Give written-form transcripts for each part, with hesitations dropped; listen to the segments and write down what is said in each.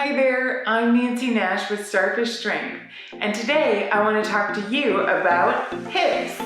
Hi there, I'm Nancy Nash with Starfish Strength, and today I want to talk to you about hips.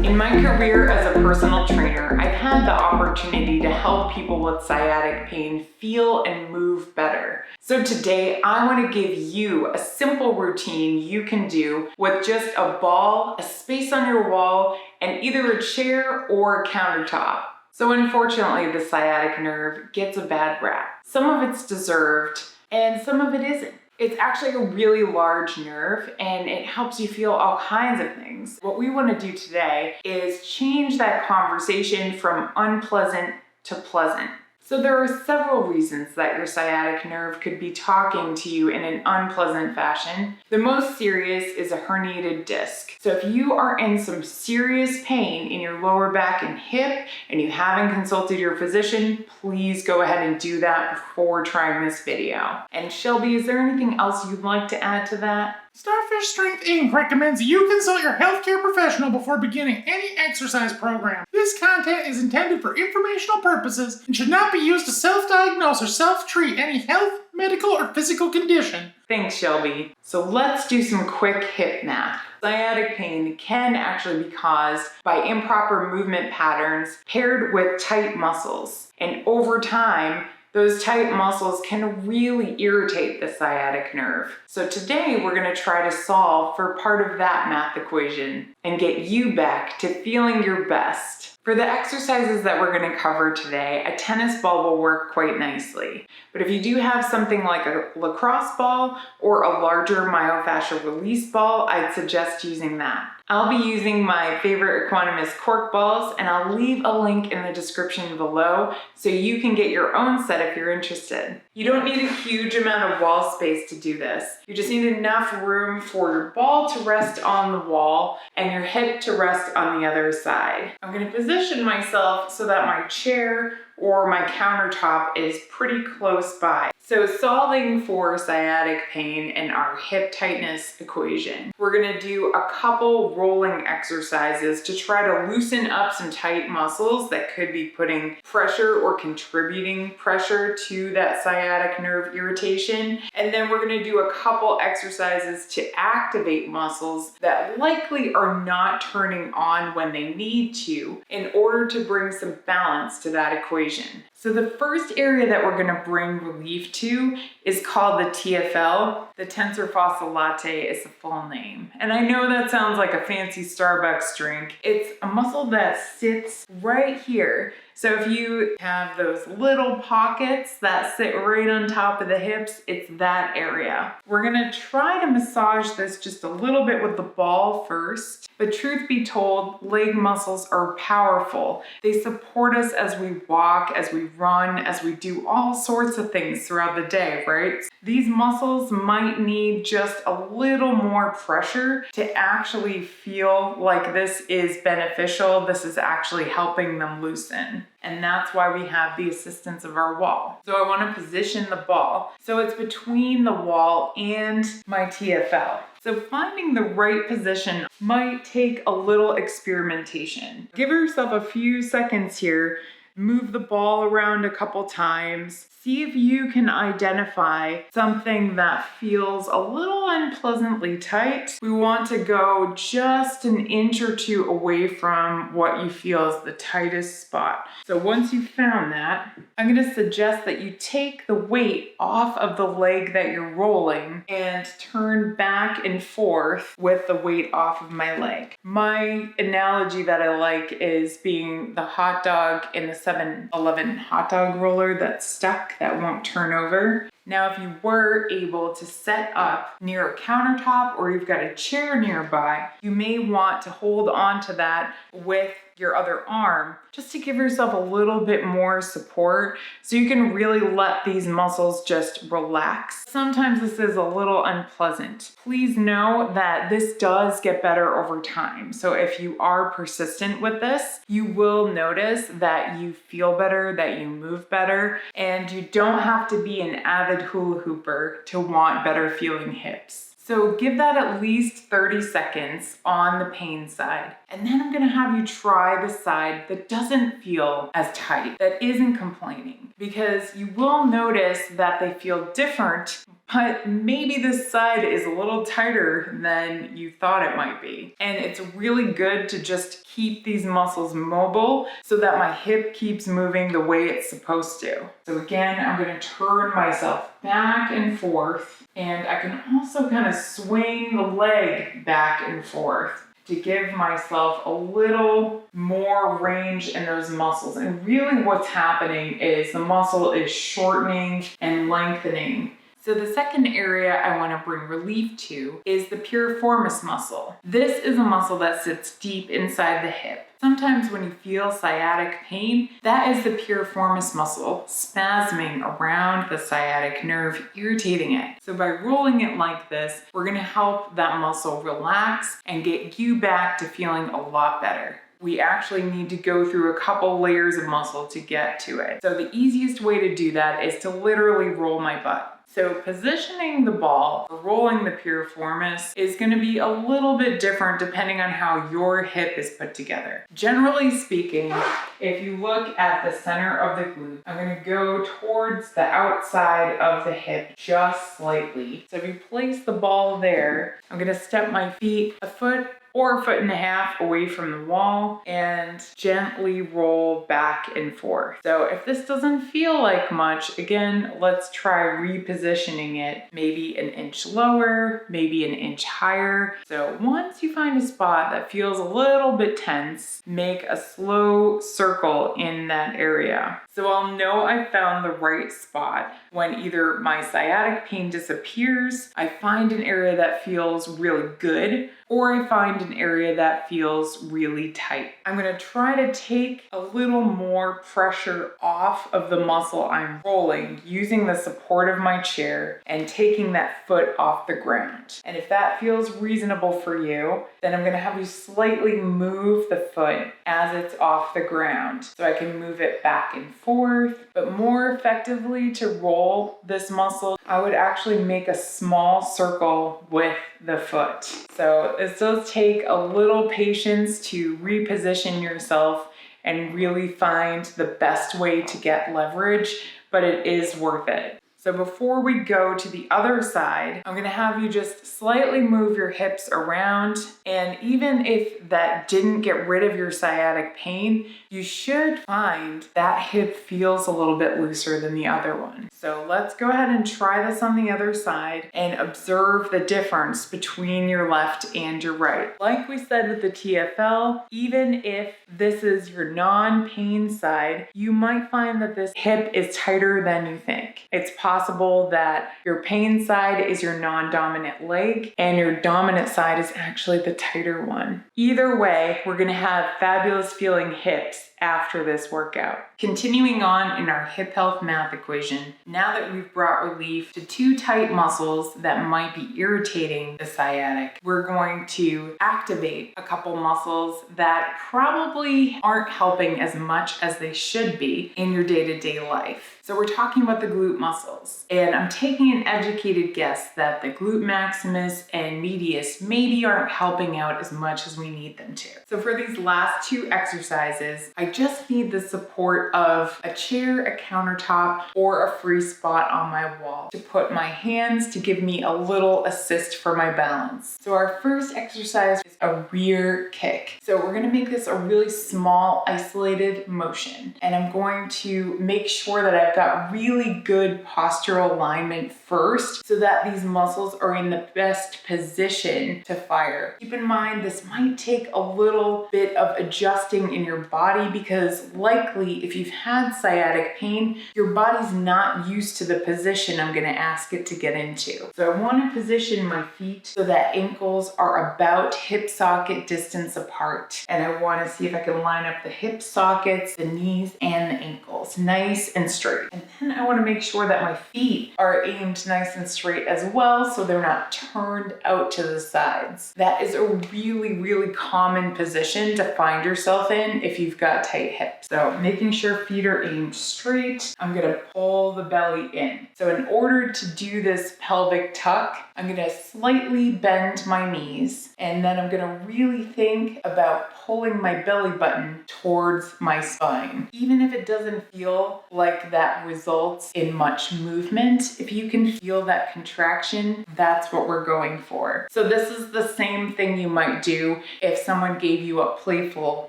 In my career as a personal trainer, I've had the opportunity to help people with sciatic pain feel and move better. So today, I want to give you a simple routine you can do with just a ball, a space on your wall, and either a chair or a countertop. So unfortunately, the sciatic nerve gets a bad rap. Some of it's deserved, and some of it isn't. It's actually a really large nerve and it helps you feel all kinds of things. What we want to do today is change that conversation from unpleasant to pleasant. So there are several reasons that your sciatic nerve could be talking to you in an unpleasant fashion. The most serious is a herniated disc. So if you are in some serious pain in your lower back and hip and you haven't consulted your physician, please go ahead and do that before trying this video. And Shelby, is there anything else you'd like to add to that? Starfish Strength Inc. recommends you consult your healthcare professional before beginning any exercise program. This content is intended for informational purposes and should not be used to self-diagnose or self-treat any health, medical, or physical condition. Thanks, Shelby. So let's do some quick hip math. Sciatic pain can actually be caused by improper movement patterns paired with tight muscles. And over time, those tight muscles can really irritate the sciatic nerve. So today we're going to try to solve for part of that math equation and get you back to feeling your best. For the exercises that we're going to cover today, a tennis ball will work quite nicely. But if you do have something like a lacrosse ball or a larger myofascial release ball, I'd suggest using that. I'll be using my favorite Equanimous cork balls, and I'll leave a link in the description below so you can get your own set if you're interested. You don't need a huge amount of wall space to do this. You just need enough room for your ball to rest on the wall and your hip to rest on the other side. I'm going to position myself so that my chair or my countertop is pretty close by. So solving for sciatic pain and our hip tightness equation, we're gonna do a couple rolling exercises to try to loosen up some tight muscles that could be putting pressure or contributing pressure to that sciatic nerve irritation. And then we're gonna do a couple exercises to activate muscles that likely are not turning on when they need to in order to bring some balance to that equation. So the first area that we're going to bring relief to is called the TFL. The Tensor Latae is the full name. And I know that sounds like a fancy Starbucks drink. It's a muscle that sits right here. So if you have those little pockets that sit right on top of the hips, it's that area. We're gonna try to massage this just a little bit with the ball first, but truth be told, leg muscles are powerful. They support us as we walk, as we run, as we do all sorts of things throughout the day, right? These muscles might need just a little more pressure to actually feel like this is beneficial, this is actually helping them loosen. And that's why we have the assistance of our wall. So I want to position the ball so it's between the wall and my TFL. So finding the right position might take a little experimentation. Give yourself a few seconds here, move the ball around a couple times, see if you can identify something that feels a little unpleasantly tight. We want to go just an inch or two away from what you feel is the tightest spot. So once you've found that, I'm going to suggest that you take the weight off of the leg that you're rolling and turn back and forth with the weight off of my leg. My analogy that I like is being the hot dog in the 7-Eleven hot dog roller that's stuck, that won't turn over. Now, if you were able to set up near a countertop or you've got a chair nearby, you may want to hold on to that with your other arm just to give yourself a little bit more support so you can really let these muscles just relax. Sometimes this is a little unpleasant. Please know that this does get better over time. So if you are persistent with this, you will notice that you feel better, that you move better, and you don't have to be an avid hula hooper to want better feeling hips. So give that at least 30 seconds on the pain side. And then I'm gonna have you try the side that doesn't feel as tight, that isn't complaining, because you will notice that they feel different, but maybe this side is a little tighter than you thought it might be. And it's really good to just keep these muscles mobile so that my hip keeps moving the way it's supposed to. So again, I'm gonna turn myself back and forth, and I can also kind of swing the leg back and forth to give myself a little more range in those muscles. And really what's happening is the muscle is shortening and lengthening. So the second area I want to bring relief to is the piriformis muscle. This is a muscle that sits deep inside the hip. Sometimes when you feel sciatic pain, that is the piriformis muscle spasming around the sciatic nerve, irritating it. So by rolling it like this, we're going to help that muscle relax and get you back to feeling a lot better. We actually need to go through a couple layers of muscle to get to it. So the easiest way to do that is to literally roll my butt. So positioning the ball for rolling the piriformis is going to be a little bit different depending on how your hip is put together. Generally speaking, if you look at the center of the glute, I'm going to go towards the outside of the hip just slightly. So if you place the ball there, I'm going to step my feet a foot or a foot and a half away from the wall and gently roll back and forth. So if this doesn't feel like much, again, let's try repositioning it maybe an inch lower, maybe an inch higher. So once you find a spot that feels a little bit tense, make a slow circle in that area. So I'll know I found the right spot when either my sciatic pain disappears, I find an area that feels really good, or I find an area that feels really tight. I'm gonna try to take a little more pressure off of the muscle I'm rolling using the support of my chair and taking that foot off the ground. And if that feels reasonable for you, then I'm gonna have you slightly move the foot as it's off the ground so I can move it back and forth. But more effectively to roll this muscle, I would actually make a small circle with the foot. So this does take a little patience to reposition yourself and really find the best way to get leverage, but it is worth it. So before we go to the other side, I'm gonna have you just slightly move your hips around, and even if that didn't get rid of your sciatic pain, you should find that hip feels a little bit looser than the other one. So let's go ahead and try this on the other side and observe the difference between your left and your right. Like we said with the TFL, even if this is your non-pain side, you might find that this hip is tighter than you think. It's possible that your pain side is your non-dominant leg and your dominant side is actually the tighter one. Either way, we're gonna have fabulous feeling hips after this workout. Continuing on in our hip health math equation, now that we've brought relief to two tight muscles that might be irritating the sciatic, we're going to activate a couple muscles that probably aren't helping as much as they should be in your day-to-day life. So we're talking about the glute muscles, and I'm taking an educated guess that the glute maximus and medius maybe aren't helping out as much as we need them to. So for these last two exercises, I just need the support of a chair, a countertop, or a free spot on my wall to put my hands to give me a little assist for my balance. So our first exercise is a rear kick. So we're gonna make this a really small, isolated motion, and I'm going to make sure that I've got really good postural alignment first so that these muscles are in the best position to fire. Keep in mind, this might take a little bit of adjusting in your body because likely if you've had sciatic pain, your body's not used to the position I'm gonna ask it to get into. So I wanna position my feet so that ankles are about hip socket distance apart. And I wanna see if I can line up the hip sockets, the knees, and the ankles, nice and straight. And then I wanna make sure that my feet are aimed nice and straight as well so they're not turned out to the sides. That is a really, really common position to find yourself in if you've got tight hips. So making sure feet are aimed straight, I'm gonna pull the belly in. So in order to do this pelvic tuck, I'm gonna slightly bend my knees, and then I'm gonna really think about pulling my belly button towards my spine. Even if it doesn't feel like that results in much movement, if you can feel that contraction, that's what we're going for. So this is the same thing you might do if someone gave you a playful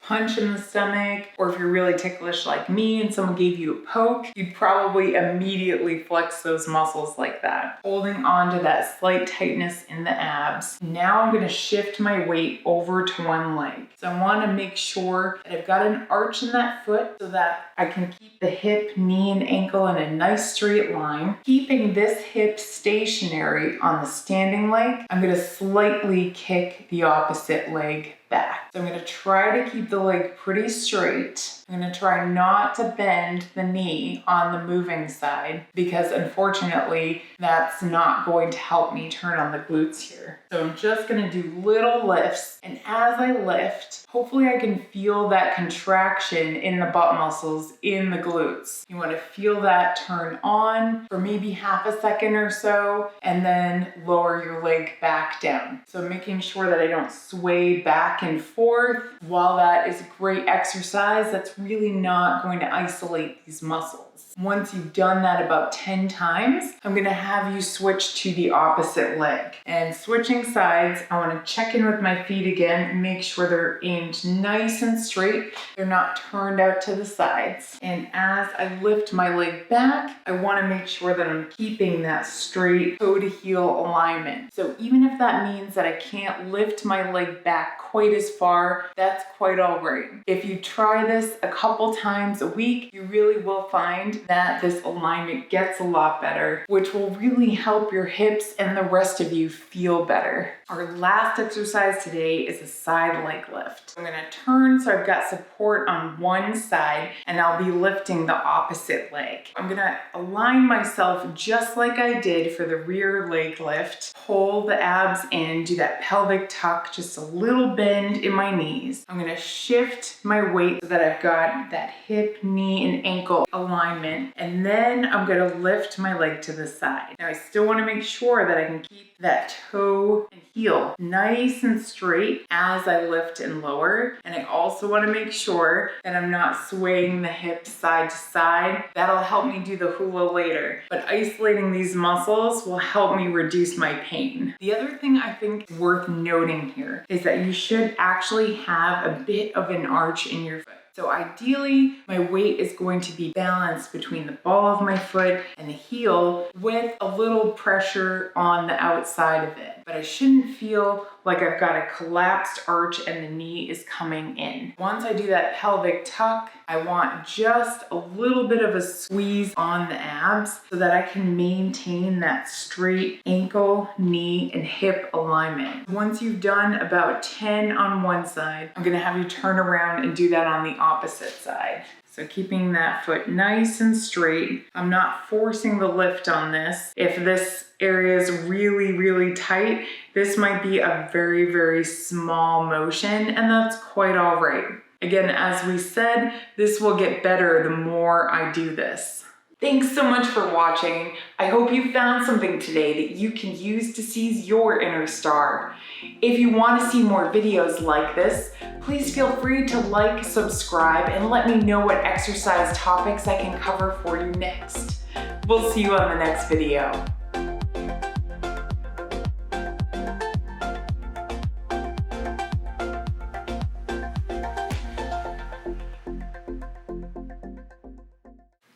punch in the stomach, or if you're really ticklish like me and someone gave you a poke, you'd probably immediately flex those muscles like that, holding on to that slight tightness in the abs. Now I'm gonna shift my weight over to one leg. So I wanna make sure that I've got an arch in that foot so that I can keep the hip, knee, and ankle in a nice straight line. Keeping this hip stationary on the standing leg, I'm gonna slightly kick the opposite leg back. So I'm gonna try to keep the leg pretty straight. I'm gonna try not to bend the knee on the moving side because unfortunately that's not going to help me turn on the glutes here. So I'm just gonna do little lifts, and as I lift, hopefully I can feel that contraction in the butt muscles in the glutes. You wanna feel that turn on for maybe half a second or so, and then lower your leg back down. So making sure that I don't sway back and forth. While that is a great exercise, that's really not going to isolate these muscles. Once you've done that about 10 times, I'm gonna have you switch to the opposite leg. And switching sides, I wanna check in with my feet again and make sure they're aimed nice and straight. They're not turned out to the sides. And as I lift my leg back, I wanna make sure that I'm keeping that straight toe to heel alignment. So even if that means that I can't lift my leg back quite as far, that's quite all right. If you try this a couple times a week, you really will find that this alignment gets a lot better, which will really help your hips and the rest of you feel better. Our last exercise today is a side leg lift. I'm gonna turn so I've got support on one side, and I'll be lifting the opposite leg. I'm gonna align myself just like I did for the rear leg lift, pull the abs in, do that pelvic tuck, just a little bend in my knees. I'm gonna shift my weight so that I've got that hip, knee, and ankle alignment, and then I'm gonna lift my leg to the side. Now I still wanna make sure that I can keep that toe and heel nice and straight as I lift and lower, and I also wanna make sure that I'm not swaying the hips side to side. That'll help me do the hula later, but isolating these muscles will help me reduce my pain. The other thing I think is worth noting here is that you should actually have a bit of an arch in your foot. So ideally, my weight is going to be balanced between the ball of my foot and the heel with a little pressure on the outside of it. But I shouldn't feel like I've got a collapsed arch and the knee is coming in. Once I do that pelvic tuck, I want just a little bit of a squeeze on the abs so that I can maintain that straight ankle, knee, and hip alignment. Once you've done about 10 on one side, I'm gonna have you turn around and do that on the opposite side. So keeping that foot nice and straight. I'm not forcing the lift on this. If this area is really, really tight, this might be a very, very small motion, and that's quite all right. Again, as we said, this will get better the more I do this. Thanks so much for watching. I hope you found something today that you can use to seize your inner star. If you want to see more videos like this, please feel free to like, subscribe, and let me know what exercise topics I can cover for you next. We'll see you on the next video.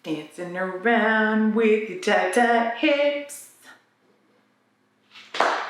Dancing around with your tight, tight hips.